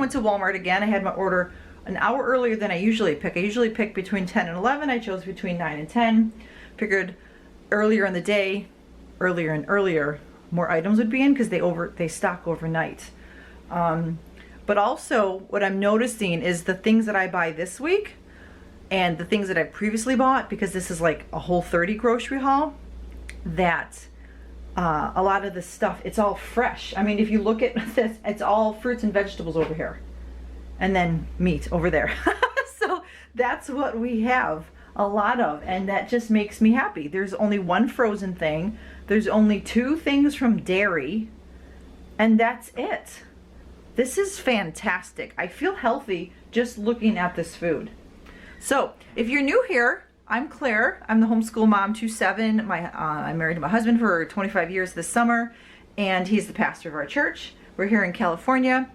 went to Walmart again. I had my order an hour earlier than I usually pick. I usually pick between 10 and 11. I chose between 9 and 10. Figured earlier in the day, earlier and earlier, more items would be in because they stock overnight. But also what I'm noticing is the things that I buy this week and the things that I've previously bought, because this is like a Whole30 grocery haul, that a lot of the stuff, it's all fresh. I mean, if you look at this, it's all fruits and vegetables over here. And then meat over there. So that's what we have a lot of, and that just makes me happy. There's only one frozen thing. There's only 2 things from dairy, and that's it. This is fantastic. I feel healthy just looking at this food. So if you're new here, I'm Claire. I'm the homeschool mom 27. I'm married to my husband for 25 years this summer, and he's the pastor of our church. We're here in California.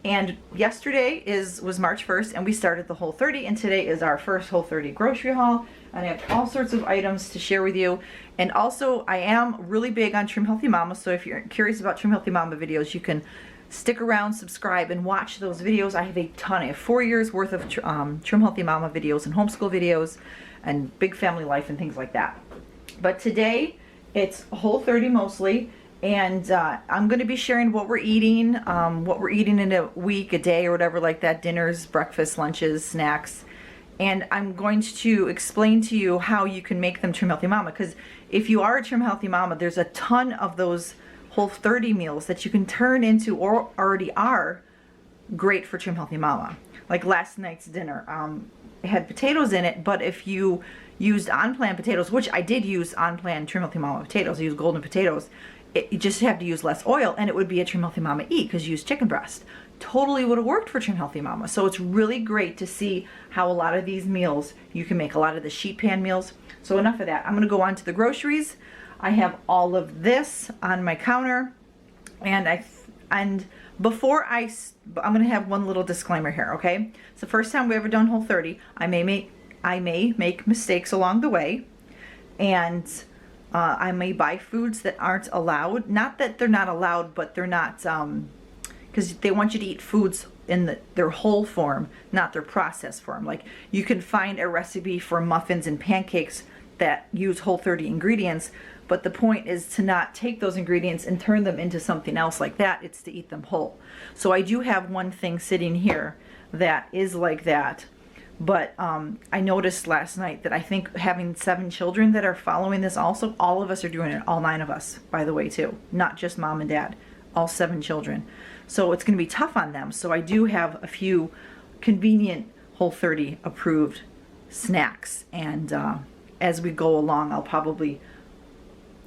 And yesterday was March 1st, and we started the Whole30, and today is our first Whole30 grocery haul. And I have all sorts of items to share with you. And also, I am really big on Trim Healthy Mama, so if you're curious about Trim Healthy Mama videos, you can stick around, subscribe, and watch those videos. I have a ton. I have 4 years worth of Trim Healthy Mama videos and homeschool videos and big family life and things like that. But today, it's Whole30 mostly. And I'm going to be sharing what we're eating in a week, a day, or whatever like that. Dinners, breakfast, lunches, snacks. And I'm going to explain to you how you can make them Trim Healthy Mama. Because if you are a Trim Healthy Mama, there's a ton of those Whole30 meals that you can turn into, or already are, great for Trim Healthy Mama. Like last night's dinner. It had potatoes in it, but if you used on-plan potatoes, which I did use on-plan Trim Healthy Mama potatoes, I used golden potatoes, you just have to use less oil, and it would be a Trim Healthy Mama eat because you use chicken breast. Totally would have worked for Trim Healthy Mama. So it's really great to see how a lot of these meals, you can make a lot of the sheet pan meals. So enough of that. I'm going to go on to the groceries. I have all of this on my counter, and before I'm going to have one little disclaimer here, okay? It's the first time we've ever done Whole30. I may make mistakes along the way, and I may buy foods that aren't allowed. Not that they're not allowed, but they're not, because they want you to eat foods in their whole form, not their processed form. Like, you can find a recipe for muffins and pancakes that use Whole30 ingredients, but the point is to not take those ingredients and turn them into something else like that. It's to eat them whole. So I do have one thing sitting here that is like that. But I noticed last night that I think having 7 children that are following this also, all of us are doing it, all 9 of us, by the way, too. Not just mom and dad, all 7 children. So it's going to be tough on them. So I do have a few convenient Whole30 approved snacks. And as we go along, I'll probably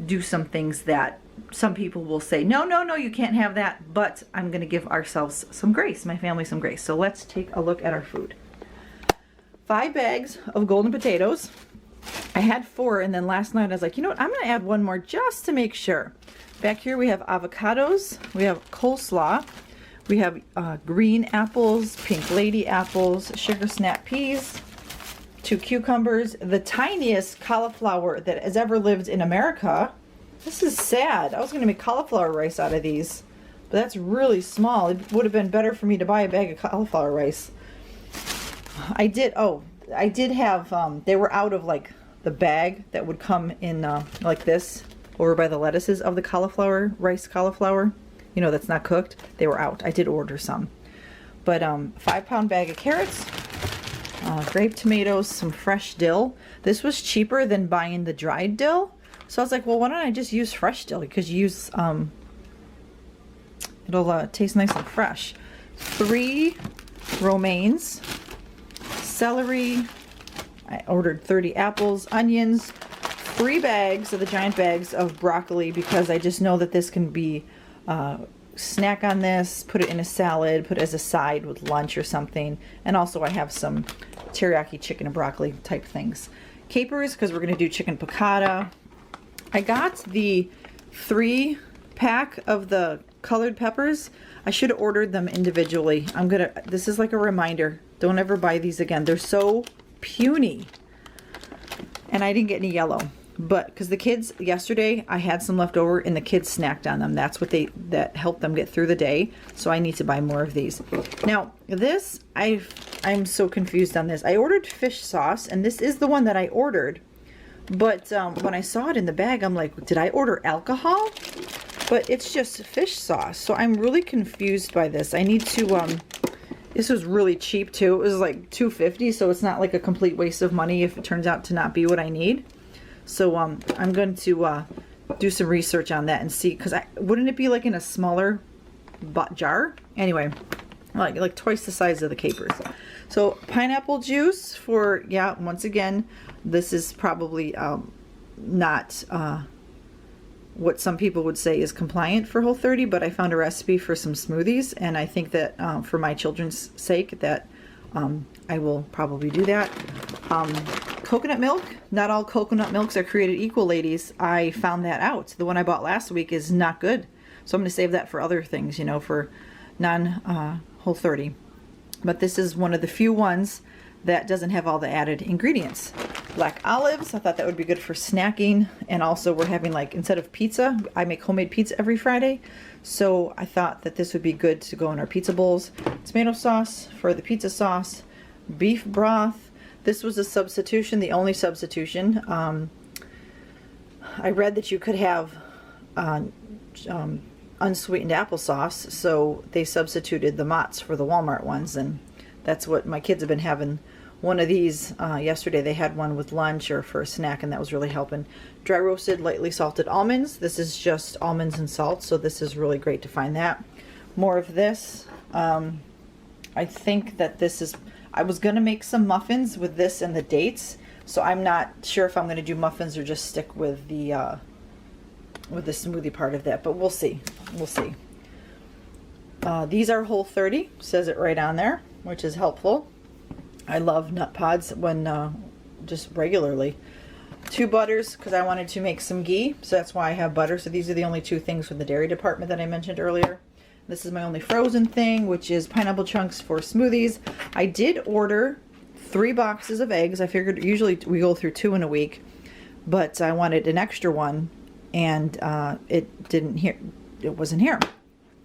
do some things that some people will say, no, no, no, you can't have that. But I'm going to give ourselves some grace, my family some grace. So let's take a look at our food. 5 bags of golden potatoes. I had 4, and then last night I was like, you know what, I'm going to add 1 more just to make sure. Back here we have avocados, we have coleslaw, we have green apples, pink lady apples, sugar snap peas, 2 cucumbers, the tiniest cauliflower that has ever lived in America. This is sad. I was going to make cauliflower rice out of these, but that's really small. It would have been better for me to buy a bag of cauliflower rice. I did have, they were out of like the bag that would come in like this over by the lettuces of the cauliflower, rice cauliflower, you know, that's not cooked. They were out. I did order some. But 5-pound bag of carrots, grape tomatoes, some fresh dill. This was cheaper than buying the dried dill. So I was like, well, why don't I just use fresh dill? Because you use, it'll taste nice and fresh. 3 romaines. Celery, I ordered 30 apples, onions, 3 bags of the giant bags of broccoli, because I just know that this can be snack on this, put it in a salad, put it as a side with lunch or something. And also I have some teriyaki chicken and broccoli type things. Capers, because we're going to do chicken piccata. I got the 3-pack of the colored peppers. I should have ordered them individually. This is like a reminder. Don't ever buy these again. They're so puny. And I didn't get any yellow. But because the kids, yesterday I had some left over and the kids snacked on them. That's what that helped them get through the day. So I need to buy more of these. Now this, I'm so confused on this. I ordered fish sauce, and this is the one that I ordered. But when I saw it in the bag, I'm like, did I order alcohol? But it's just fish sauce. So I'm really confused by this. I need to, this was really cheap too. It was like $2.50, so it's not like a complete waste of money if it turns out to not be what I need. So I'm going to do some research on that and see, because wouldn't it be like in a smaller jar? Anyway, like twice the size of the capers. So pineapple juice for, yeah, once again, this is probably not what some people would say is compliant for Whole30, but I found a recipe for some smoothies, and I think that for my children's sake that I will probably do that. Coconut milk. Not all coconut milks are created equal, ladies. I found that out. The one I bought last week is not good. So I'm going to save that for other things, you know, for non-Whole30. But this is one of the few ones that doesn't have all the added ingredients. Black olives. I thought that would be good for snacking. And also we're having, like, instead of pizza, I make homemade pizza every Friday. So I thought that this would be good to go in our pizza bowls. Tomato sauce for the pizza sauce. Beef broth. This was a substitution, the only substitution. I read that you could have unsweetened applesauce, so they substituted the Mott's for the Walmart ones, and that's what my kids have been having. One of these yesterday, they had one with lunch or for a snack, and that was really helping. Dry roasted, lightly salted almonds. This is just almonds and salt, so this is really great to find that. More of this. I think that this is... I was going to make some muffins with this and the dates, so I'm not sure if I'm going to do muffins or just stick with the smoothie part of that, but we'll see. We'll see. These are Whole30, says it right on there, which is helpful. I love nut pods when just regularly. 2 butters, because I wanted to make some ghee, so that's why I have butter. So these are the only 2 things from the dairy department that I mentioned earlier. This is my only frozen thing, which is pineapple chunks for smoothies. I did order 3 boxes of eggs. I figured usually we go through 2 in a week, but I wanted an extra one, and it wasn't here.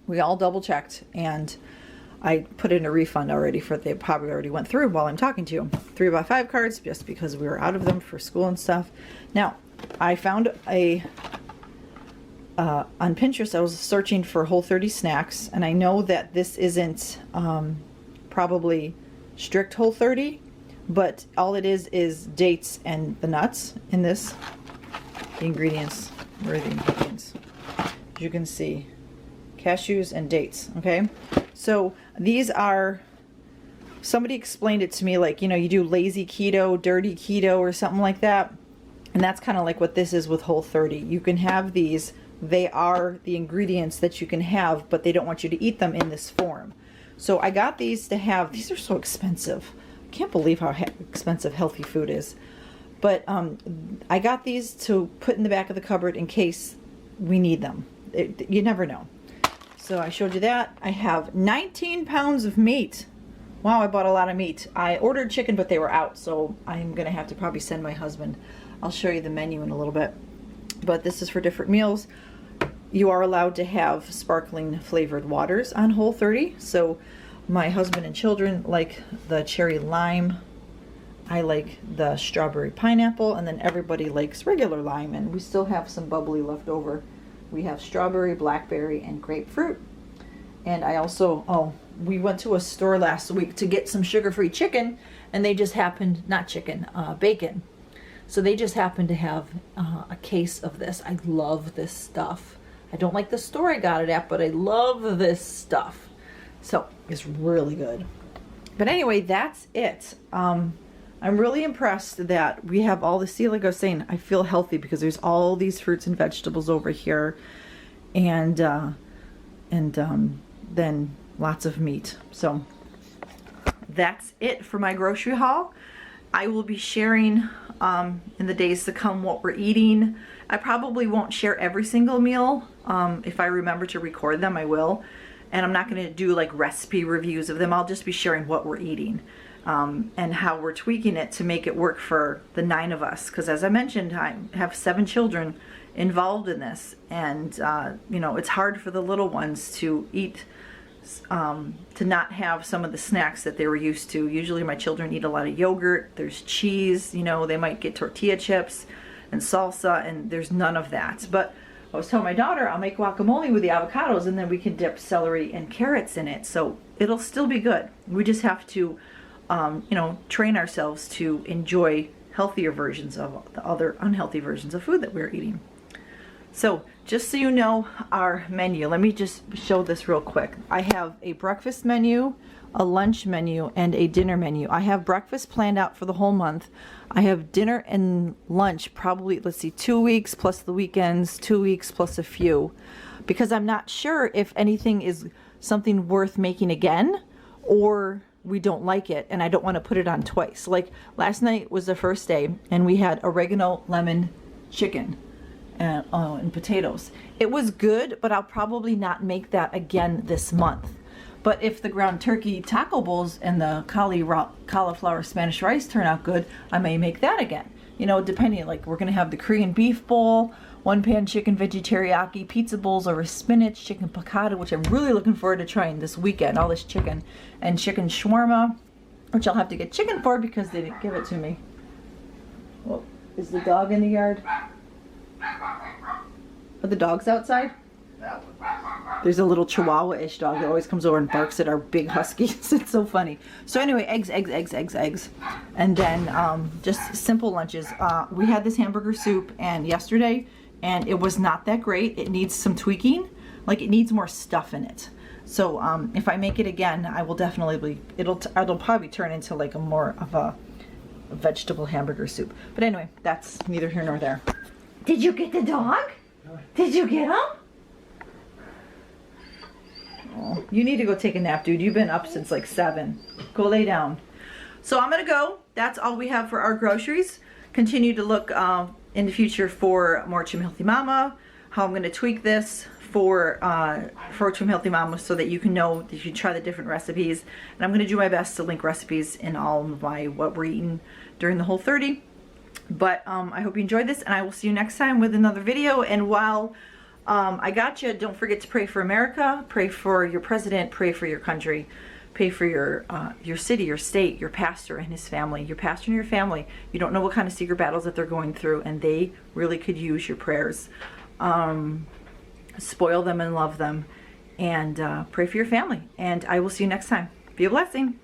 We all double checked, and I put in a refund already for they probably already went through while I'm talking to you. 3x5 cards, just because we were out of them for school and stuff. Now, I found on Pinterest, I was searching for Whole30 snacks, and I know that this isn't probably strict Whole30, but all it is dates and the nuts in this. The ingredients, where are the ingredients? As you can see, cashews and dates, okay? So these are, somebody explained it to me like, you know, you do lazy keto, dirty keto, or something like that, and that's kind of like what this is with Whole30. You can have these. They are the ingredients that you can have, but they don't want you to eat them in this form. So I got these to have. These are so expensive. I can't believe how expensive healthy food is. But I got these to put in the back of the cupboard in case we need them. You never know. So I showed you that. I have 19 pounds of meat. Wow, I bought a lot of meat. I ordered chicken, but they were out, so I'm going to have to probably send my husband. I'll show you the menu in a little bit. But this is for different meals. You are allowed to have sparkling flavored waters on Whole30. So my husband and children like the cherry lime. I like the strawberry pineapple, and then everybody likes regular lime, and we still have some bubbly left over. We have strawberry, blackberry, and grapefruit. And I also, we went to a store last week to get some sugar-free chicken, and they just happened, not chicken, bacon. So they just happened to have a case of this. I love this stuff. I don't like the store I got it at, but I love this stuff. So it's really good. But anyway, that's it. I'm really impressed that we have all the, see, like I was saying, I feel healthy because there's all these fruits and vegetables over here, and then lots of meat. So that's it for my grocery haul. I will be sharing in the days to come what we're eating. I probably won't share every single meal. If I remember to record them, I will. And I'm not going to do like recipe reviews of them. I'll just be sharing what we're eating. and how we're tweaking it to make it work for the 9 of us. Because as I mentioned, I have 7 children involved in this, and you know, it's hard for the little ones to eat, to not have some of the snacks that they were used to. Usually my children eat a lot of yogurt, there's cheese, you know, they might get tortilla chips and salsa, and there's none of that. But I was telling my daughter I'll make guacamole with the avocados, and then we can dip celery and carrots in it, so it'll still be good. We just have to you know, train ourselves to enjoy healthier versions of the other unhealthy versions of food that we're eating. So just so you know our menu, let me just show this real quick. I have a breakfast menu, a lunch menu, and a dinner menu. I have breakfast planned out for the whole month. I have dinner and lunch probably, let's see, 2 weeks plus the weekends, 2 weeks plus a few, because I'm not sure if anything is something worth making again, or we don't like it and I don't want to put it on twice. Like last night was the first day, and we had oregano lemon chicken and potatoes. It was good, but I'll probably not make that again this month. But if the ground turkey taco bowls and the cauliflower Spanish rice turn out good, I may make that again. You know, depending, like we're gonna have the Korean beef bowl, 1-pan chicken veggie teriyaki, pizza bowls over spinach, chicken piccata, which I'm really looking forward to trying this weekend, all this chicken, and chicken shawarma, which I'll have to get chicken for because they didn't give it to me. Well, is the dog in the yard? Are the dogs outside? There's a little Chihuahua-ish dog that always comes over and barks at our big huskies. It's so funny. So anyway, eggs. And then just simple lunches. We had this hamburger soup yesterday, and it was not that great. It needs some tweaking. Like, it needs more stuff in it. So if I make it again, I will definitely, it'll probably turn into like a more of a vegetable hamburger soup. But anyway, that's neither here nor there. Did you get the dog? Did you get him? Oh, you need to go take a nap, dude. You've been up since like 7. Go lay down. So I'm gonna go. That's all we have for our groceries. Continue to look in the future for more Trim Healthy Mama, how I'm gonna tweak this for Trim Healthy Mama so that you can know that you can try the different recipes. And I'm gonna do my best to link recipes in all of my what we're eating during the Whole30. But I hope you enjoyed this, and I will see you next time with another video. And while I got you, don't forget to pray for America, pray for your president, pray for your country, pray for your city, your state, your pastor and his family, your pastor and your family. You don't know what kind of secret battles that they're going through, and they really could use your prayers. Spoil them and love them, and pray for your family. And I will see you next time. Be a blessing.